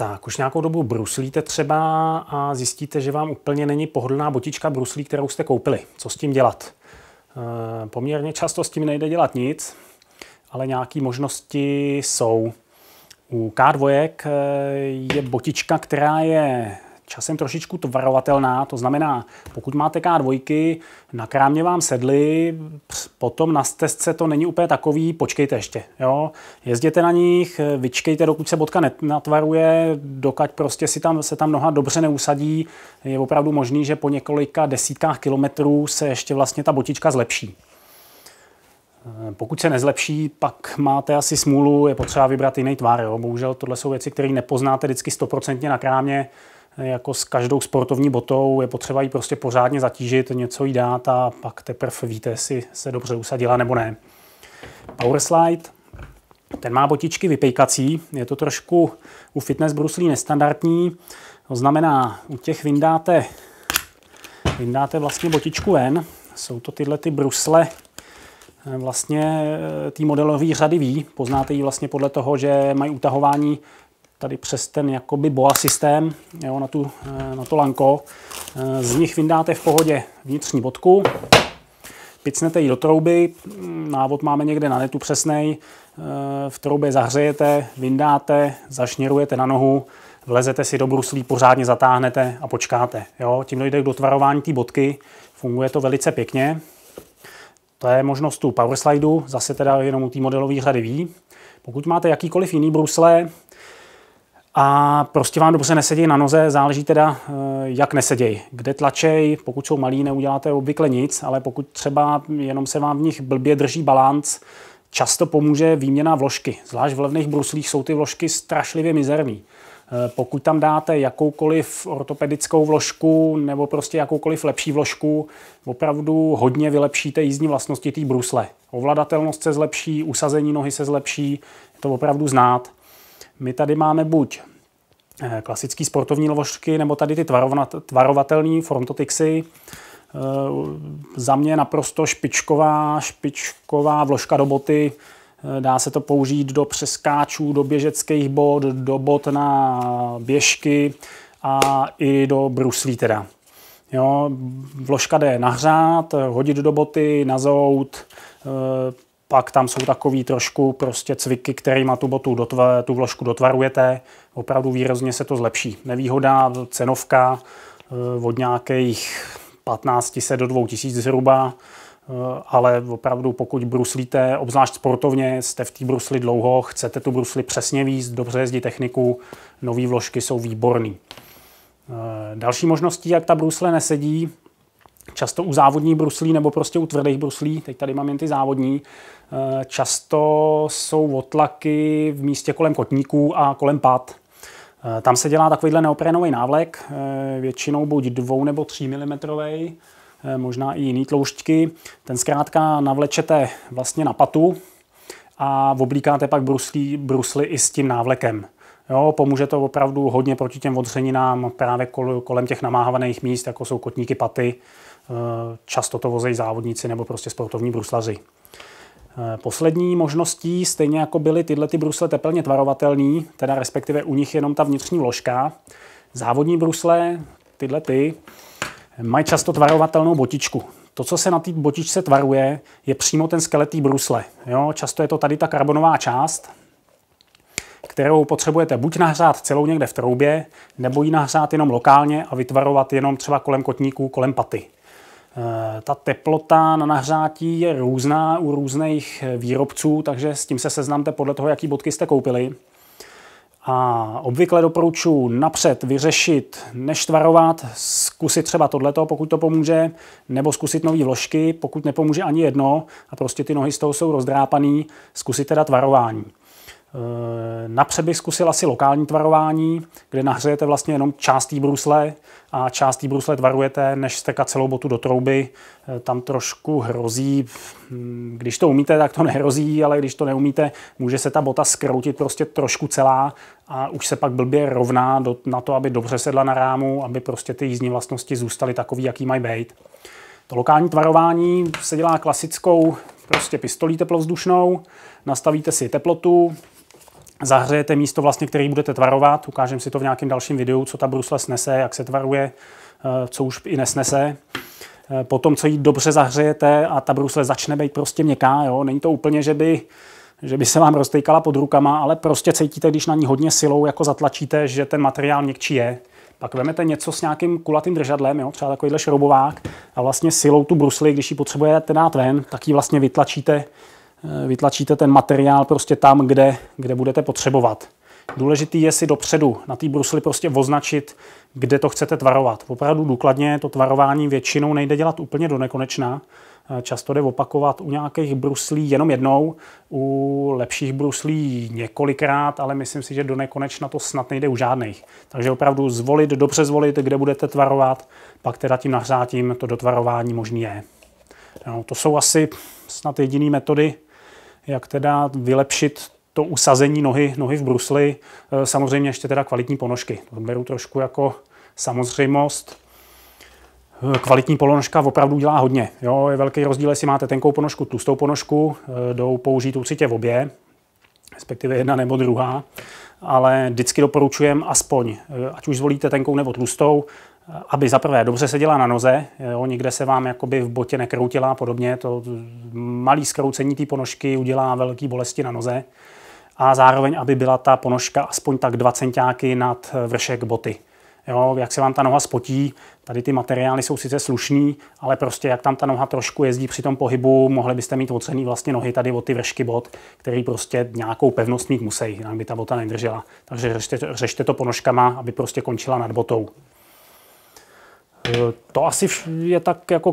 Tak, už nějakou dobu bruslíte třeba a zjistíte, že vám úplně není pohodlná botička bruslí, kterou jste koupili. Co s tím dělat? Poměrně často s tím nejde dělat nic, ale nějaké možnosti jsou. U K2 je botička, která je časem trošičku tvarovatelná, to znamená, pokud máte K2, na krámě vám sedly, potom na stezce to není úplně takový, počkejte ještě. Jo? Jezděte na nich, vyčkejte, dokud se botka natvaruje, dokud prostě se tam noha dobře neusadí, je opravdu možný, že po několika desítkách kilometrů se ještě vlastně ta botička zlepší. Pokud se nezlepší, pak máte asi smůlu, je potřeba vybrat jiný tvar. Jo? Bohužel tohle jsou věci, které nepoznáte vždycky 100% na krámě. Jako s každou sportovní botou je potřeba ji prostě pořádně zatížit, něco jí dát a pak teprve víte, jestli se dobře usadila nebo ne. Powerslide, ten má botičky vypejkací, je to trošku u fitness bruslí nestandardní, to znamená, u těch vyndáte vlastně botičku ven, jsou to tyhle ty brusle vlastně té modelové řady V, poznáte ji vlastně podle toho, že mají utahování tady přes ten jakoby boa systém, jo, na to lanko. Z nich vyndáte v pohodě vnitřní bodku, picnete ji do trouby, návod máme někde na netu přesnej, v troubě zahřejete, vyndáte, zašněrujete na nohu, vlezete si do bruslí, pořádně zatáhnete a počkáte. Jo. Tím dojde k dotvarování té bodky, funguje to velice pěkně. To je možnost tu powerslideu, zase teda jenom u té modelové řady V. Pokud máte jakýkoliv jiný brusle, a prostě vám dobře nesedějí na noze, záleží teda, jak nesedějí. Kde tlačej, pokud jsou malí, neuděláte obvykle nic, ale pokud třeba jenom se vám v nich blbě drží balanc, často pomůže výměna vložky. Zvlášť v levných bruslích jsou ty vložky strašlivě mizerný. Pokud tam dáte jakoukoliv ortopedickou vložku nebo prostě jakoukoliv lepší vložku, opravdu hodně vylepšíte jízdní vlastnosti té brusle. Ovladatelnost se zlepší, usazení nohy se zlepší, je to opravdu znát. My tady máme buď klasický sportovní vložky, nebo tady ty tvarovatelné Frontotixy. Za mě naprosto špičková vložka do boty. Dá se to použít do přeskáčů, do běžeckých bod, do bot na běžky a i do bruslí teda. Jo, vložka jde nahřát, hodit do boty, nazout, pak tam jsou takový trošku prostě cviky, kterýma tu vložku dotvarujete. Opravdu výrazně se to zlepší. Nevýhoda, cenovka od nějakých 1500 do 2000 zhruba, ale opravdu pokud bruslíte, obzvlášť sportovně, jste v té brusli dlouho, chcete tu brusli přesně víc, dobře jezdit techniku, nové vložky jsou výborný. Další možností, jak ta brusle nesedí, často u závodních bruslí nebo prostě u tvrdých bruslí, teď tady mám jen ty závodní, často jsou otlaky v místě kolem kotníků a kolem pat. Tam se dělá takovýhle neoprénový návlek, většinou buď 2 nebo 3 mm, možná i jiný tloušťky. Ten zkrátka navlečete vlastně na patu a oblíkáte pak brusly i s tím návlekem. Jo, pomůže to opravdu hodně proti těm odřeninám právě kolem těch namáhaných míst, jako jsou kotníky, paty. Často to vozejí závodníci nebo prostě sportovní bruslaři. Poslední možností, stejně jako byly tyhle ty brusle tepelně tvarovatelný, teda respektive u nich jenom ta vnitřní vložka, závodní brusle, tyhle ty, mají často tvarovatelnou botičku. To, co se na té botičce tvaruje, je přímo ten skelet té brusle. Jo, často je to tady ta karbonová část, kterou potřebujete buď nahřát celou někde v troubě, nebo ji nahřát jenom lokálně a vytvarovat jenom třeba kolem kotníků, kolem paty. Ta teplota na nahřátí je různá u různých výrobců, takže s tím se seznamte podle toho, jaký bodky jste koupili. A obvykle doporučuji napřed vyřešit, než tvarovat, zkusit třeba tohleto, pokud to pomůže, nebo zkusit nové vložky, pokud nepomůže ani jedno a prostě ty nohy z toho jsou rozdrápaný, zkusit teda tvarování. Napřed bych zkusil asi lokální tvarování, kde nahřejete vlastně jenom část té brusle a část té brusle tvarujete, než stekat celou botu do trouby. Tam trošku hrozí, když to umíte, tak to nehrozí, ale když to neumíte, může se ta bota zkroutit prostě trošku celá a už se pak blbě rovná na to, aby dobře sedla na rámu, aby prostě ty jízdní vlastnosti zůstaly takový, jaký mají být. To lokální tvarování se dělá klasickou prostě pistolí teplovzdušnou, nastavíte si teplotu, zahřejete místo vlastně, který budete tvarovat. Ukážeme si to v nějakém dalším videu, co ta brusle snese, jak se tvaruje, co už i nesnese. Potom, co ji dobře zahřejete a ta brusle začne být prostě měkká, jo? Není to úplně, že by se vám roztejkala pod rukama, ale prostě cítíte, když na ní hodně silou jako zatlačíte, že ten materiál měkčí je. Pak vezmete něco s nějakým kulatým držadlem, jo? Třeba takovýhle šroubovák a vlastně silou tu brusli, když ji potřebujete dát ven, tak ji vlastně vytlačíte ten materiál prostě tam, kde budete potřebovat. Důležitý je si dopředu na té brusli prostě označit, kde to chcete tvarovat. Opravdu důkladně to tvarování většinou nejde dělat úplně do nekonečna. Často jde opakovat u nějakých bruslí jenom jednou, u lepších bruslí několikrát, ale myslím si, že do nekonečna to snad nejde u žádných. Takže opravdu dobře zvolit, kde budete tvarovat, pak teda tím nahřátím to dotvarování možný je. No, to jsou asi snad jediné metody, jak teda vylepšit to usazení nohy v brusli. Samozřejmě ještě teda kvalitní ponožky. To beru trošku jako samozřejmost. Kvalitní ponožka opravdu dělá hodně. Jo, je velký rozdíl, jestli máte tenkou ponožku, tlustou ponožku. Jdou použít určitě v obě, respektive jedna nebo druhá. Ale vždycky doporučujem aspoň, ať už zvolíte tenkou nebo tlustou, aby zaprvé dobře seděla na noze, jo, nikde se vám jakoby v botě nekroutila a podobně. To malé zkroucení té ponožky udělá velké bolesti na noze. A zároveň, aby byla ta ponožka aspoň tak 2 centiáky nad vršek boty. Jo, jak se vám ta noha spotí, tady ty materiály jsou sice slušný, ale prostě jak tam ta noha trošku jezdí při tom pohybu, mohli byste mít otřený vlastně nohy tady od ty vršky bot, který prostě nějakou pevnost mít musí, jinak by ta bota nedržela. Takže řešte to ponožkama, aby prostě končila nad botou. To asi je tak jako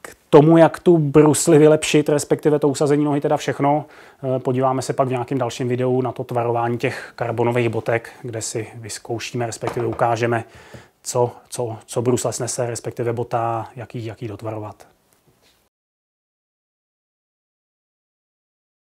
k tomu, jak tu brusli vylepšit, respektive to usazení nohy, teda všechno. Podíváme se pak v nějakém dalším videu na to tvarování těch karbonových botek, kde si vyzkoušíme, respektive ukážeme, co brusle snese, respektive bota, jaký dotvarovat.